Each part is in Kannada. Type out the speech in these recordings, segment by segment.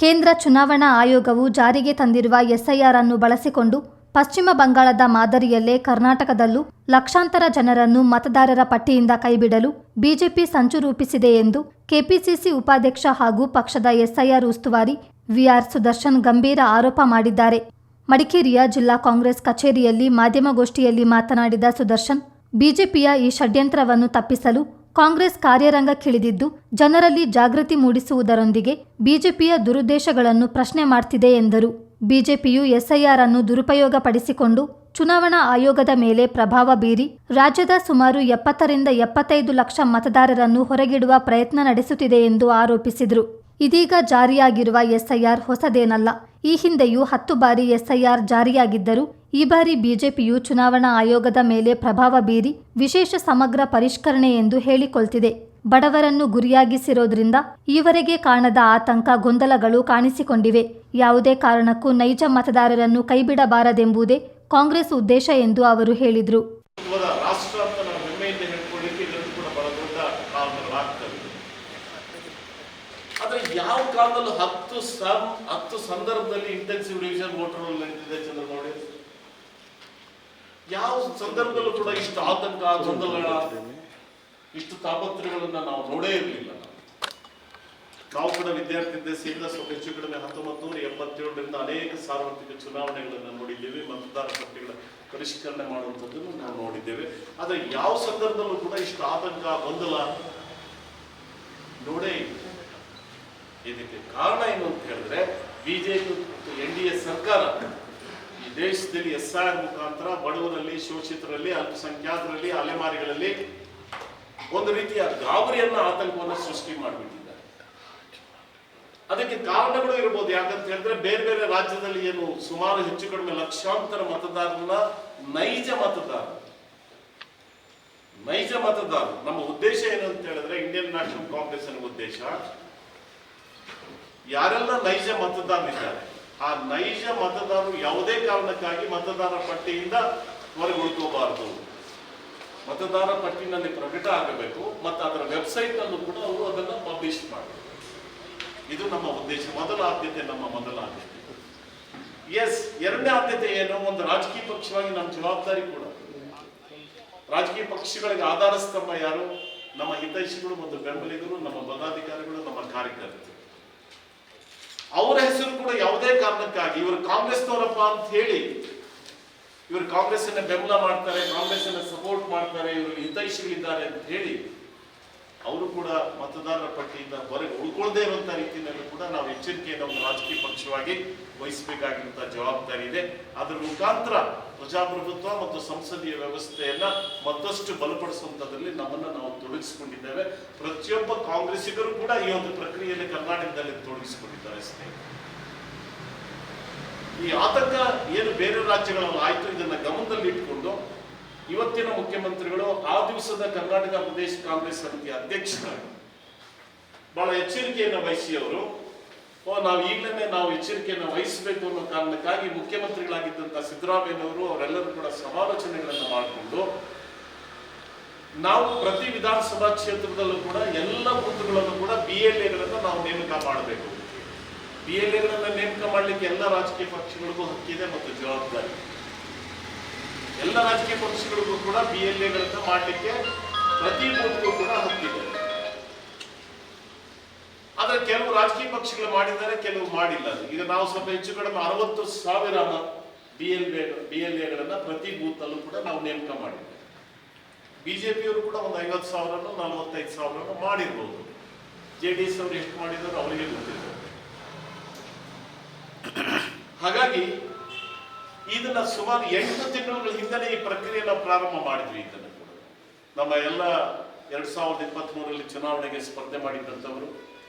ಕೇಂದ್ರ ಚುನಾವಣಾ ಆಯೋಗವು ಜಾರಿಗೆ ತಂದಿರುವ ಎಸ್ಐಆರ್ ಅನ್ನು ಬಳಸಿಕೊಂಡು ಪಶ್ಚಿಮ ಬಂಗಾಳದ ಮಾದರಿಯಲ್ಲೇ ಕರ್ನಾಟಕದಲ್ಲೂ ಲಕ್ಷಾಂತರ ಜನರನ್ನು ಮತದಾರರ ಪಟ್ಟಿಯಿಂದ ಕೈಬಿಡಲು ಬಿಜೆಪಿ ಸಂಚು ರೂಪಿಸಿದೆ ಎಂದು ಕೆಪಿಸಿಸಿ ಉಪಾಧ್ಯಕ್ಷ ಹಾಗೂ ಪಕ್ಷದ ಎಸ್ಐಆರ್ ಉಸ್ತುವಾರಿ ವಿಆರ್ ಸುದರ್ಶನ್ ಗಂಭೀರ ಆರೋಪ ಮಾಡಿದ್ದಾರೆ. ಮಡಿಕೇರಿಯ ಜಿಲ್ಲಾ ಕಾಂಗ್ರೆಸ್ ಕಚೇರಿಯಲ್ಲಿ ಮಾಧ್ಯಮಗೋಷ್ಠಿಯಲ್ಲಿ ಮಾತನಾಡಿದ ಸುದರ್ಶನ್, ಬಿಜೆಪಿಯ ಈ ಷಡ್ಯಂತ್ರವನ್ನು ತಪ್ಪಿಸಲು ಕಾಂಗ್ರೆಸ್ ಕಾರ್ಯರಂಗಕ್ಕಿಳಿದಿದ್ದು ಜನರಲ್ಲಿ ಜಾಗೃತಿ ಮೂಡಿಸುವುದರೊಂದಿಗೆ ಬಿಜೆಪಿಯ ದುರುದ್ದೇಶಗಳನ್ನು ಪ್ರಶ್ನೆ ಮಾಡ್ತಿದೆ ಎಂದರು. ಬಿಜೆಪಿಯು ಎಸ್ಐಆರ್ ಅನ್ನು ದುರುಪಯೋಗಪಡಿಸಿಕೊಂಡು ಚುನಾವಣಾ ಆಯೋಗದ ಮೇಲೆ ಪ್ರಭಾವ ಬೀರಿ ರಾಜ್ಯದ ಸುಮಾರು 70 ರಿಂದ 75 ಲಕ್ಷ ಮತದಾರರನ್ನು ಹೊರಗಿಡುವ ಪ್ರಯತ್ನ ನಡೆಸುತ್ತಿದೆ ಎಂದು ಆರೋಪಿಸಿದರು. ಇದೀಗ ಜಾರಿಯಾಗಿರುವ ಎಸ್ಐಆರ್ ಹೊಸದೇನಲ್ಲ. ಈ ಹಿಂದೆಯೂ 10 ಬಾರಿ ಎಸ್ಐಆರ್ ಜಾರಿಯಾಗಿದ್ದರೂ ಈ ಬಾರಿ ಬಿಜೆಪಿಯು ಚುನಾವಣಾ ಆಯೋಗದ ಮೇಲೆ ಪ್ರಭಾವ ಬೀರಿ ವಿಶೇಷ ಸಮಗ್ರ ಪರಿಷ್ಕರಣೆ ಎಂದು ಹೇಳಿಕೊಳ್ತಿದೆ. ಬಡವರನ್ನು ಗುರಿಯಾಗಿಸಿರೋದ್ರಿಂದ ಈವರೆಗೆ ಕಾಣದ ಆತಂಕ, ಗೊಂದಲಗಳು ಕಾಣಿಸಿಕೊಂಡಿವೆ. ಯಾವುದೇ ಕಾರಣಕ್ಕೂ ನೈಜ ಮತದಾರರನ್ನು ಕೈಬಿಡಬಾರದೆಂಬುದೇ ಕಾಂಗ್ರೆಸ್ ಉದ್ದೇಶ ಎಂದು ಅವರು ಹೇಳಿದರು. ಆದ್ರೆ ಯಾವ ಕಾಲದಲ್ಲೂ 10 ಸಂದರ್ಭದಲ್ಲಿ ಇಂಟೆನ್ಸಿವ್ ರಿವಿಷನ್ ವೋಟರ್ ರೋಲ್ ನಡೀತಿದೆ ಚಂದ್ರ ನೋಡಿ. ಯಾವ ಸಂದರ್ಭದಲ್ಲೂ ಕೂಡ ಇಷ್ಟು ಆತಂಕ, ಗೊಂದಲಗಳ, ಇಷ್ಟು ತಾಪತ್ರಗಳನ್ನ ನಾವು ನೋಡೇ ಇರಲಿಲ್ಲ. ನಾವು ಕೂಡ ವಿದ್ಯಾರ್ಥಿ ದೆಸೆಯಿಂದ ಸ್ವಲ್ಪ ಹೆಚ್ಚು ಕಡಿಮೆ 1977ರಿಂದ ಅನೇಕ ಸಾರ್ವತ್ರಿಕ ಚುನಾವಣೆಗಳನ್ನು ನೋಡಿದ್ದೇವೆ. ಮತದಾರ ಪಟ್ಟಿಗಳ ಪರಿಷ್ಕರಣೆ ಮಾಡುವಂಥದ್ದನ್ನು ನಾವು ನೋಡಿದ್ದೇವೆ. ಆದ್ರೆ ಯಾವ ಸಂದರ್ಭದಲ್ಲೂ ಕೂಡ ಇಷ್ಟು ಆತಂಕ, ಗೊಂದಲ ನೋಡೇ ಇಲ್ಲ. ಇದಕ್ಕೆ ಕಾರಣ ಏನು ಅಂತ ಹೇಳಿದ್ರೆ, ಬಿಜೆಪಿ ಮತ್ತು NDA ಸರ್ಕಾರ ಈ ದೇಶದಲ್ಲಿ ಎಸ್ಐಆರ್ ಮುಖಾಂತರ ಬಡವರಲ್ಲಿ, ಶೋಷಿತರಲ್ಲಿ, ಅಲ್ಪಸಂಖ್ಯಾತರಲ್ಲಿ, ಅಲೆಮಾರಿಗಳಲ್ಲಿ ಒಂದು ರೀತಿಯ ಗಾಬರಿಯನ್ನ, ಆತಂಕವನ್ನ ಸೃಷ್ಟಿ ಮಾಡಿಬಿಟ್ಟಿದ್ದಾರೆ. ಅದಕ್ಕೆ ಕಾರಣಗಳು ಇರಬಹುದು. ಯಾಕಂತ ಹೇಳಿದ್ರೆ, ಬೇರೆ ಬೇರೆ ರಾಜ್ಯದಲ್ಲಿ ಏನು ಸುಮಾರು ಹೆಚ್ಚು ಕಡಿಮೆ ಲಕ್ಷಾಂತರ ಮತದಾರರನ್ನ ನೈಜ ಮತದಾರ ನಮ್ಮ ಉದ್ದೇಶ ಏನು ಅಂತ ಹೇಳಿದ್ರೆ, ಇಂಡಿಯನ್ ನ್ಯಾಷನಲ್ ಕಾಂಗ್ರೆಸ್ ಅನ್ನೋ ಉದ್ದೇಶ, ಯಾರೆಲ್ಲ ನೈಜ ಮತದಾರರಿದ್ದಾರೆ ಆ ನೈಜ ಮತದಾರರು ಯಾವುದೇ ಕಾರಣಕ್ಕಾಗಿ ಮತದಾರ ಪಟ್ಟಿಯಿಂದ ಹೊರಗೆ ಉಳ್ಕೋಬಾರದು. ಮತದಾರ ಪಟ್ಟಿನಲ್ಲಿ ಪ್ರಕಟ ಆಗಬೇಕು ಮತ್ತು ಅದರ ವೆಬ್ಸೈಟ್ ನಲ್ಲೂ ಕೂಡ ಅವರು ಅದನ್ನ ಪಬ್ಲಿಷ್ ಮಾಡಬೇಕು. ಇದು ನಮ್ಮ ಉದ್ದೇಶ. ಮೊದಲ ಆದ್ಯತೆ. ಎರಡನೇ ಆದ್ಯತೆ ಏನು? ಒಂದು ರಾಜಕೀಯ ಪಕ್ಷವಾಗಿ ನಮ್ಮ ಜವಾಬ್ದಾರಿ ಕೂಡ. ರಾಜಕೀಯ ಪಕ್ಷಗಳಿಗೆ ಆಧಾರ ಸ್ತಂಭ ಯಾರು? ನಮ್ಮ ಹಿತೈಷಿಗಳು ಮತ್ತು ಬೆಂಬಲಿಗರು, ನಮ್ಮ ಪದಾಧಿಕಾರಿಗಳು, ನಮ್ಮ ಕಾರ್ಯಕರ್ತರು. ಅವರ ಹೆಸರು ಕೂಡ ಯಾವುದೇ ಕಾರಣಕ್ಕಾಗಿ ಇವರು ಕಾಂಗ್ರೆಸ್ನವರಪ್ಪ ಅಂತ ಹೇಳಿ, ಇವರು ಕಾಂಗ್ರೆಸ್ ಅನ್ನ ಬೆಂಬಲ ಮಾಡ್ತಾರೆ, ಕಾಂಗ್ರೆಸ್ ಅನ್ನ ಸಪೋರ್ಟ್ ಮಾಡ್ತಾರೆ, ಇವರು ಹಿತೈಷಿಗಳಿದ್ದಾರೆ ಅಂತ ಹೇಳಿ ಅವರು ಕೂಡ ಮತದಾರರ ಪಟ್ಟಿಯಿಂದ ಹೊರಗೆ ಉಳ್ಕೊಳ್ಳದೇ ಇರುವಂತಹ ರೀತಿಯಲ್ಲಿ ಕೂಡ ನಾವು ಎಚ್ಚರಿಕೆಯನ್ನು ಒಂದು ರಾಜಕೀಯ ಪಕ್ಷವಾಗಿ ವಹಿಸಬೇಕಾಗಿರುವಂತಹ ಜವಾಬ್ದಾರಿ ಇದೆ. ಅದರ ಮುಖಾಂತರ ಪ್ರಜಾಪ್ರಭುತ್ವ ಮತ್ತು ಸಂಸದೀಯ ವ್ಯವಸ್ಥೆಯನ್ನ ಮತ್ತಷ್ಟು ಬಲಪಡಿಸುವಂತದ್ರಲ್ಲಿ ನಮ್ಮನ್ನ ನಾವು ತೊಡಗಿಸಿಕೊಂಡಿದ್ದೇವೆ. ಪ್ರತಿಯೊಬ್ಬ ಕಾಂಗ್ರೆಸ್ಸಿಗರು ಕೂಡ ಈ ಒಂದು ಪ್ರಕ್ರಿಯೆಯಲ್ಲಿ ಕರ್ನಾಟಕದಲ್ಲಿ ತೊಡಗಿಸಿಕೊಂಡಿದ್ದಾರೆ. ಈ ಆತಂಕ ಏನು ಬೇರೆ ರಾಜ್ಯಗಳಲ್ಲಿ ಆಯ್ತು, ಇದನ್ನ ಗಮನದಲ್ಲಿ ಇಟ್ಟುಕೊಂಡು ಇವತ್ತಿನ ಮುಖ್ಯಮಂತ್ರಿಗಳು ಆ ದಿವಸದ ಕರ್ನಾಟಕ ಪ್ರದೇಶ ಕಾಂಗ್ರೆಸ್ ಸಮಿತಿಯ ಅಧ್ಯಕ್ಷರಾಗಿ ಬಹಳ ಎಚ್ಚರಿಕೆಯನ್ನು ವಹಿಸಿ ಅವರು ನಾವು ಈಗಲೇ ಎಚ್ಚರಿಕೆಯನ್ನು ವಹಿಸಬೇಕು ಅನ್ನೋ ಕಾರಣಕ್ಕಾಗಿ ಮುಖ್ಯಮಂತ್ರಿಗಳಾಗಿದ್ದಂತಹ ಸಿದ್ದರಾಮಯ್ಯನವರು ಅವರೆಲ್ಲರೂ ಕೂಡ ಸಮಾಲೋಚನೆಗಳನ್ನು ಮಾಡಿಕೊಂಡು ನಾವು ಪ್ರತಿ ವಿಧಾನಸಭಾ ಕ್ಷೇತ್ರದಲ್ಲೂ ಕೂಡ ಎಲ್ಲ ಬೂತ್ಗಳನ್ನು ಕೂಡ BLAಗಳನ್ನು ನಾವು ನೇಮಕ ಮಾಡಬೇಕು. BLAಗಳನ್ನು ನೇಮಕ ಮಾಡಲಿಕ್ಕೆ ಎಲ್ಲ ರಾಜಕೀಯ ಪಕ್ಷಗಳಿಗೂ ಹಕ್ಕಿದೆ ಮತ್ತು ಜವಾಬ್ದಾರಿ. ಎಲ್ಲ ರಾಜಕೀಯ ಪಕ್ಷಗಳಿಗೂ ಕೂಡ BLAಗಳನ್ನು ಮಾಡಲಿಕ್ಕೆ ಪ್ರತಿ ಬೂತ್ಗೂ ಕೂಡ ಹಕ್ಕಿದೆ. ಆದ್ರೆ ಕೆಲವು ರಾಜಕೀಯ ಪಕ್ಷಗಳು ಮಾಡಿದ್ದಾರೆ, ಕೆಲವು ಮಾಡಿಲ್ಲ. ಈಗ ನಾವು ಸ್ವಲ್ಪ ಹೆಚ್ಚು ಕಡಿಮೆ 60,000 BLAಗಳನ್ನ ಪ್ರತಿ ಬೂತ್ ಅಲ್ಲೂ ಕೂಡ ನಾವು ನೇಮಕ ಮಾಡಿದ್ದೇವೆ. ಬಿಜೆಪಿಯವರು ಕೂಡ ಒಂದು 50,000 45,000 ಮಾಡಿರ್ಬೋದು. JDS ಅವರು ಎಷ್ಟು ಮಾಡಿದ್ರು ಅವರಿಗೆ ಗೊತ್ತಿದೆ. ಹಾಗಾಗಿ ಇದನ್ನ ಸುಮಾರು 8 ತಿಂಗಳ ಹಿಂದೆ ಈ ಪ್ರಕ್ರಿಯೆ ನಾವು ಪ್ರಾರಂಭ ಮಾಡಿದ್ವಿ. ಇದನ್ನು ಕೂಡ ನಮ್ಮ ಎಲ್ಲ 2023ರಲ್ಲಿ ಚುನಾವಣೆಗೆ ಸ್ಪರ್ಧೆ ಮಾಡಿದಂಥವರು,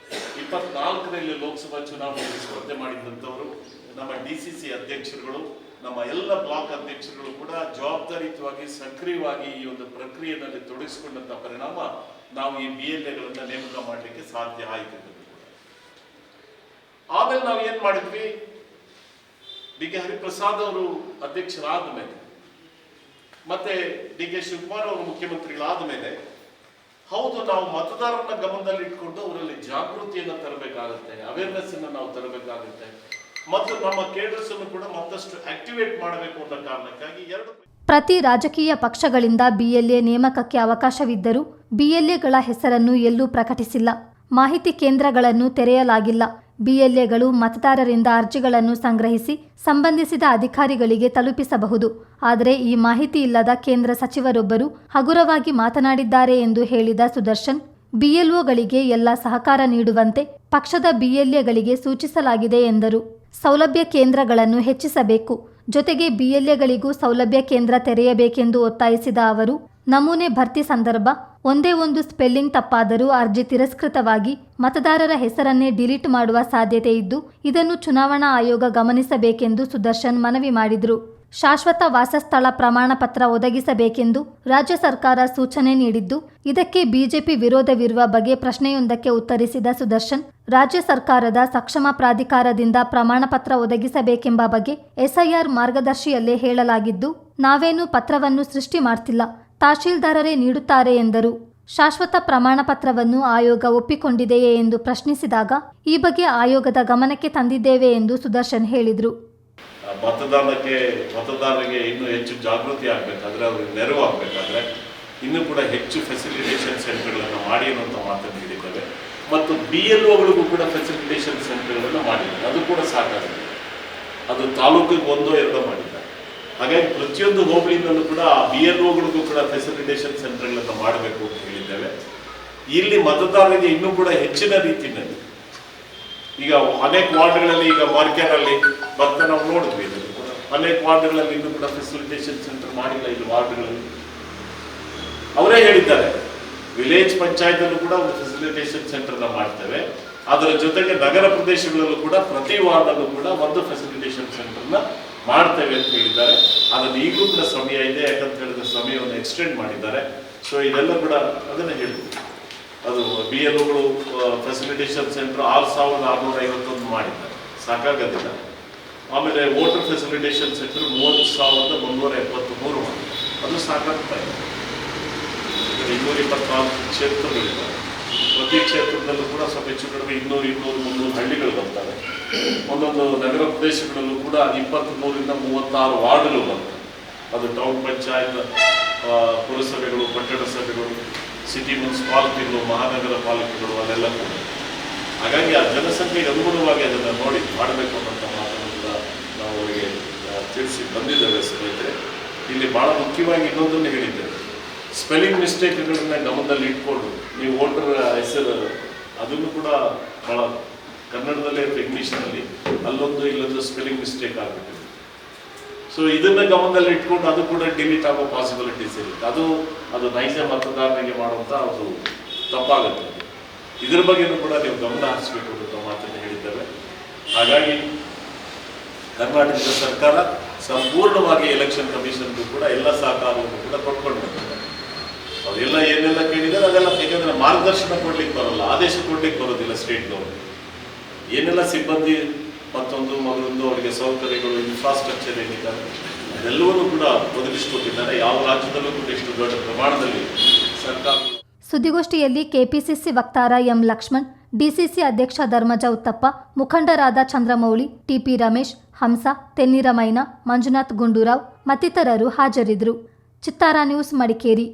24ರಲ್ಲಿ ಲೋಕಸಭಾ ಚುನಾವಣೆಗೆ ಸ್ಪರ್ಧೆ ಮಾಡಿದಂಥವರು, ನಮ್ಮ DCC ಅಧ್ಯಕ್ಷರುಗಳು, ನಮ್ಮ ಎಲ್ಲ ಬ್ಲಾಕ್ ಅಧ್ಯಕ್ಷರುಗಳು ಕೂಡ ಜವಾಬ್ದಾರಿಯುತವಾಗಿ ಸಕ್ರಿಯವಾಗಿ ಈ ಒಂದು ಪ್ರಕ್ರಿಯೆಯಲ್ಲಿ ತೊಡಗಿಸಿಕೊಂಡಂತ ಪರಿಣಾಮ ನಾವು ಈ BLAಗಳನ್ನ ನೇಮಕ ಮಾಡಲಿಕ್ಕೆ ಸಾಧ್ಯ ಆಯಿತು. ಆಮೇಲೆ ನಾವು ಏನ್ ಮಾಡಿದ್ವಿ, DK ಹರಿಪ್ರಸಾದ್ ಅವರು ಅಧ್ಯಕ್ಷರಾದ ಮೇಲೆ ಮತ್ತೆ DK ಶಿವಕುಮಾರ್ ಅವರು ಮುಖ್ಯಮಂತ್ರಿಗಳಾದ ಮೇಲೆ ಹೌದು, ನಾವು ಮತದಾರರನ್ನ ಗಮನದಲ್ಲಿ ಇಟ್ಕೊಂಡು ಅವರಲ್ಲಿ ಜಾಗೃತಿಯನ್ನು ತರಬೇಕಾಗುತ್ತೆ, ಅವೇರ್ನೆಸ್ ಅನ್ನು ನಾವು ತರಬೇಕಾಗುತ್ತೆ ಮತ್ತು ನಮ್ಮ ಕೇಡರ್ಸ್ ಅನ್ನು ಕೂಡ ಮತ್ತಷ್ಟು ಆಕ್ಟಿವೇಟ್ ಮಾಡಬೇಕು ಅನ್ನೋ ಕಾರಣಕ್ಕಾಗಿ ಪ್ರತಿ ರಾಜಕೀಯ ಪಕ್ಷಗಳಿಂದ ಬಿಎಲ್ಎ ನೇಮಕಕ್ಕೆ ಅವಕಾಶವಿದ್ದರೂ ಬಿಎಲ್ಎಗಳ ಹೆಸರನ್ನು ಎಲ್ಲೂ ಪ್ರಕಟಿಸಿಲ್ಲ. ಮಾಹಿತಿ ಕೇಂದ್ರಗಳನ್ನು ತೆರೆಯಲಾಗಿಲ್ಲ. ಬಿಎಲ್ಎಗಳು ಮತದಾರರಿಂದ ಅರ್ಜಿಗಳನ್ನು ಸಂಗ್ರಹಿಸಿ ಸಂಬಂಧಿಸಿದ ಅಧಿಕಾರಿಗಳಿಗೆ ತಲುಪಿಸಬಹುದು. ಆದರೆ ಈ ಮಾಹಿತಿ ಇಲ್ಲದ ಕೇಂದ್ರ ಸಚಿವರೊಬ್ಬರು ಹಗುರವಾಗಿ ಮಾತನಾಡಿದ್ದಾರೆ ಎಂದು ಹೇಳಿದ ಸುದರ್ಶನ್, ಬಿಎಲ್ಒಗಳಿಗೆ ಎಲ್ಲ ಸಹಕಾರ ನೀಡುವಂತೆ ಪಕ್ಷದ ಬಿಎಲ್ಎಗಳಿಗೆ ಸೂಚಿಸಲಾಗಿದೆ ಎಂದರು. ಸೌಲಭ್ಯ ಕೇಂದ್ರಗಳನ್ನು ಹೆಚ್ಚಿಸಬೇಕು, ಜೊತೆಗೆ ಬಿಎಲ್ಎಗಳಿಗೂ ಸೌಲಭ್ಯ ಕೇಂದ್ರ ತೆರೆಯಬೇಕೆಂದು ಒತ್ತಾಯಿಸಿದ ಅವರು, ನಮೂನೆ ಭರ್ತಿ ಸಂದರ್ಭ ಒಂದೇ ಒಂದು ಸ್ಪೆಲ್ಲಿಂಗ್ ತಪ್ಪಾದರೂ ಅರ್ಜಿ ತಿರಸ್ಕೃತವಾಗಿ ಮತದಾರರ ಹೆಸರನ್ನೇ ಡಿಲೀಟ್ ಮಾಡುವ ಸಾಧ್ಯತೆ ಇದ್ದು, ಇದನ್ನು ಚುನಾವಣಾ ಆಯೋಗ ಗಮನಿಸಬೇಕೆಂದು ಸುದರ್ಶನ್ ಮನವಿ ಮಾಡಿದರು. ಶಾಶ್ವತ ವಾಸಸ್ಥಳ ಪ್ರಮಾಣ ಪತ್ರ ಒದಗಿಸಬೇಕೆಂದು ರಾಜ್ಯ ಸರ್ಕಾರ ಸೂಚನೆ ನೀಡಿದ್ದು, ಇದಕ್ಕೆ ಬಿಜೆಪಿ ವಿರೋಧವಿರುವ ಬಗ್ಗೆ ಪ್ರಶ್ನೆಯೊಂದಕ್ಕೆ ಉತ್ತರಿಸಿದ ಸುದರ್ಶನ್, ರಾಜ್ಯ ಸರ್ಕಾರದ ಸಕ್ಷಮ ಪ್ರಾಧಿಕಾರದಿಂದ ಪ್ರಮಾಣ ಪತ್ರ ಒದಗಿಸಬೇಕೆಂಬ ಬಗ್ಗೆ ಎಸ್ಐಆರ್ ಮಾರ್ಗದರ್ಶಿಯಲ್ಲೇ ಹೇಳಲಾಗಿದ್ದು, ನಾವೇನು ಪತ್ರವನ್ನು ಸೃಷ್ಟಿ ಮಾಡ್ತಿಲ್ಲ, ತಹಶೀಲ್ದಾರರೇ ನೀಡುತ್ತಾರೆ ಎಂದರು. ಶಾಶ್ವತ ಪ್ರಮಾಣ ಪತ್ರವನ್ನು ಆಯೋಗ ಒಪ್ಪಿಕೊಂಡಿದೆಯೇ ಎಂದು ಪ್ರಶ್ನಿಸಿದಾಗ, ಈ ಬಗ್ಗೆ ಆಯೋಗದ ಗಮನಕ್ಕೆ ತಂದಿದ್ದೇವೆ ಎಂದು ಸುದರ್ಶನ್ ಹೇಳಿದರು. ಮತದಾರರಿಗೆ ಇನ್ನೂ ಹೆಚ್ಚು ಜಾಗೃತಿ ಆಗಬೇಕಾದ್ರೆ, ಅವ್ರಿಗೆ ನೆರವು ಆಗಬೇಕಾದ್ರೆ ಇನ್ನೂ ಕೂಡ ಹೆಚ್ಚು ಫೆಸಿಲಿಟೇಷನ್ ಸೆಂಟರ್ಗಳನ್ನು ಮಾಡಿ ಅನ್ನುವಂಥ ಮಾತನ್ನು ಹೇಳಿದ್ದೇವೆ ಮತ್ತು ಬಿಎಲ್ಒಗಳಿಗೂ ಕೂಡ ಫೆಸಿಲಿಟೇಷನ್ ಸೆಂಟರ್ಗಳನ್ನು ಮಾಡಿದ್ದಾರೆ. ಅದು ಕೂಡ ಸಾಕಾಗಿದೆ. ಅದು ತಾಲೂಕಿಗೆ ಒಂದೋ ಎರಡೋ ಮಾಡಿದ್ದಾರೆ. ಹಾಗಾಗಿ ಪ್ರತಿಯೊಂದು ಹೋಬಳಿಯಿಂದಲೂ ಕೂಡ ಬಿಎಲ್ಒಗಳಿಗೂ ಕೂಡ ಫೆಸಿಲಿಟೇಷನ್ ಸೆಂಟರ್ಗಳನ್ನು ಮಾಡಬೇಕು ಅಂತ ಹೇಳಿದ್ದೇವೆ. ಇಲ್ಲಿ ಮತದಾರರಿಗೆ ಇನ್ನೂ ಕೂಡ ಹೆಚ್ಚಿನ ರೀತಿಯಲ್ಲಿ, ಈಗ ಅನೇಕ ವಾರ್ಡ್ಗಳಲ್ಲಿ, ಈಗ ಮಾರ್ಕೆಟಲ್ಲಿ ಮತ್ತೆ ನಾವು ನೋಡಿದ್ವಿ, ಅನೇಕ ವಾರ್ಡ್ಗಳಲ್ಲಿ ಇನ್ನೂ ಕೂಡ ಫೆಸಿಲಿಟೇಷನ್ ಸೆಂಟರ್ ಮಾಡಿಲ್ಲ. ಇಲ್ಲಿ ವಾರ್ಡ್ಗಳಲ್ಲಿ ಅವರೇ ಹೇಳಿದ್ದಾರೆ, ವಿಲೇಜ್ ಪಂಚಾಯತ್ ಕೂಡ ಒಂದು ಫೆಸಿಲಿಟೇಷನ್ ಸೆಂಟರ್ನ ಮಾಡ್ತೇವೆ, ಅದರ ಜೊತೆಗೆ ನಗರ ಪ್ರದೇಶಗಳಲ್ಲೂ ಕೂಡ ಪ್ರತಿ ವಾರ್ಡಲ್ಲೂ ಕೂಡ ಒಂದು ಫೆಸಿಲಿಟೇಷನ್ ಸೆಂಟರ್ನ ಮಾಡ್ತೇವೆ ಅಂತ ಹೇಳಿದ್ದಾರೆ. ಅದನ್ನು ಈಗಲೂ ಕೂಡ ಸಮಯ ಇದೆ, ಯಾಕಂತ ಹೇಳಿದ್ರೆ ಸಮಯವನ್ನು ಎಕ್ಸ್ಟೆಂಡ್ ಮಾಡಿದ್ದಾರೆ. ಸೊ ಇದೆಲ್ಲ ಕೂಡ ಅದನ್ನೇ ಹೇಳಿದ್ರು. ಅದು ಬಿಎಲ್ಒಗಳು ಫೆಸಿಲಿಟೇಷನ್ ಸೆಂಟರ್ 6,651 ಮಾಡಿದ್ದಾರೆ, ಸಾಕಾಗೋದಿಲ್ಲ. ಆಮೇಲೆ ವೋಟರ್ ಫೆಸಿಲಿಟೇಷನ್ ಸೆಂಟರ್ 30,373 ಮಾಡಿದ್ದಾರೆ, ಅದು ಸಾಕಾಗ್ತಾ ಇದೆ. 224 ಕ್ಷೇತ್ರಗಳಿದ್ದಾವೆ. ಪ್ರತಿ ಕ್ಷೇತ್ರದಲ್ಲೂ ಕೂಡ ಸ್ವಲ್ಪ ಹೆಚ್ಚು ಕಡಿಮೆ 200, 300 ಹಳ್ಳಿಗಳು ಬರ್ತವೆ. ಒಂದೊಂದು ನಗರ ಪ್ರದೇಶಗಳಲ್ಲೂ ಕೂಡ 23ರಿಂದ 36 ವಾರ್ಡ್ಗಳು ಬರ್ತವೆ. ಅದು ಟೌನ್ ಪಂಚಾಯತ್, ಪುರಸಭೆಗಳು, ಪಟ್ಟಣ ಸಭೆಗಳು, ಸಿಟಿ ಮುನ್ಸಿಪಾಲಿಟಿಗಳು, ಮಹಾನಗರ ಪಾಲಿಕೆಗಳು, ಅದೆಲ್ಲ ಕೂಡ. ಹಾಗಾಗಿ ಆ ಜನಸಂಖ್ಯೆಗೆ ಅನುಗುಣವಾಗಿ ಅದನ್ನು ನೋಡಿ ಮಾಡಬೇಕು ಅನ್ನೋಂಥ ಮಾತನ್ನು ಕೂಡ ನಾವು ಅವರಿಗೆ ತಿಳಿಸಿ ಬಂದಿದ್ದೇವೆ. ಸ್ನೇಹಿತರೆ, ಇಲ್ಲಿ ಭಾಳ ಮುಖ್ಯವಾಗಿ ಇನ್ನೊಂದನ್ನು ಹೇಳಿದ್ದೇವೆ, ಸ್ಪೆಲ್ಲಿಂಗ್ ಮಿಸ್ಟೇಕ್ಗಳನ್ನ ಗಮನದಲ್ಲಿ ಇಟ್ಕೊಂಡು ನೀವು ವೋಟರ್ ಹೆಸರು ಅದನ್ನು ಕೂಡ ಭಾಳ ಕನ್ನಡದಲ್ಲೇ ಇಂಗ್ಲೀಷ್ನಲ್ಲಿ ಅಲ್ಲೊಂದು ಇಲ್ಲೊಂದು ಸ್ಪೆಲ್ಲಿಂಗ್ ಮಿಸ್ಟೇಕ್ ಆಗ್ಬಿಟ್ಟಿದೆ. ಸೊ ಇದನ್ನ ಗಮನದಲ್ಲಿ ಇಟ್ಕೊಂಡು ಅದು ಕೂಡ ಡಿಲೀಟ್ ಆಗೋ ಪಾಸಿಬಿಲಿಟೀಸ್ ಇರುತ್ತೆ. ಅದು ನೈಜ ಮತದಾರನಿಗೆ ಮಾಡುವಂಥ ಅದು ತಪ್ಪಾಗುತ್ತೆ. ಇದ್ರ ಬಗ್ಗೆನೂ ಕೂಡ ನೀವು ಗಮನ ಹರಿಸಬೇಕು ಅಂತ ಮಾತನ್ನು ಹೇಳಿದ್ದೇವೆ. ಹಾಗಾಗಿ ಕರ್ನಾಟಕದ ಸರ್ಕಾರ ಸಂಪೂರ್ಣವಾಗಿ ಎಲೆಕ್ಷನ್ ಕಮಿಷನ್ಗೂ ಕೂಡ ಎಲ್ಲ ಸಹಕಾರವನ್ನು ಕೂಡ ಕೊಟ್ಕೊಂಡು ಬಂದಿದೆ. ಅವರೆಲ್ಲ ಏನೆಲ್ಲ ಕೇಳಿದ್ದಾರೆ ಅದೆಲ್ಲ, ಯಾಕಂದ್ರೆ ಮಾರ್ಗದರ್ಶನ ಕೊಡ್ಲಿಕ್ಕೆ ಬರೋಲ್ಲ, ಆದೇಶ ಕೊಡ್ಲಿಕ್ಕೆ ಬರೋದಿಲ್ಲ ಸ್ಟೇಟ್ ಗವರ್ಮೆಂಟ್. ಏನೆಲ್ಲ ಸಿಬ್ಬಂದಿ ಮತ್ತೊಂದು ಮಗದೊಂದು ಅವರಿಗೆ ಸೌಕರ್ಯಗಳು, ಇನ್ಫ್ರಾಸ್ಟ್ರಕ್ಚರ್ ಏನಿದ್ದಾರೆ ಅದೆಲ್ಲವನ್ನೂ ಕೂಡ ಒದಗಿಸಿಕೊಟ್ಟಿದ್ದಾರೆ. ಯಾವ ರಾಜ್ಯದಲ್ಲೂ ಕೂಡ ಇಷ್ಟು ದೊಡ್ಡ ಪ್ರಮಾಣದಲ್ಲಿ ಸರ್ಕಾರ. ಸುದ್ದಿಗೋಷ್ಠಿಯಲ್ಲಿ ಕೆಪಿಸಿಸಿ ವಕ್ತಾರ ಎಂ ಲಕ್ಷ್ಮಣ್, ಡಿಸಿಸಿ ಅಧ್ಯಕ್ಷ ಧರ್ಮಜ ಉತ್ತಪ್ಪ, ಮುಖಂಡರಾದ ಚಂದ್ರಮೌಳಿ, ಟಿಪಿ ರಮೇಶ್, ಹಂಸ, ತೆನ್ನಿರ ಮೈನಾ, ಮಂಜುನಾಥ್ ಗುಂಡೂರಾವ್ ಮತ್ತಿತರರು ಹಾಜರಿದ್ದರು. ಚಿತ್ತಾರ ನ್ಯೂಸ್, ಮಡಿಕೇರಿ.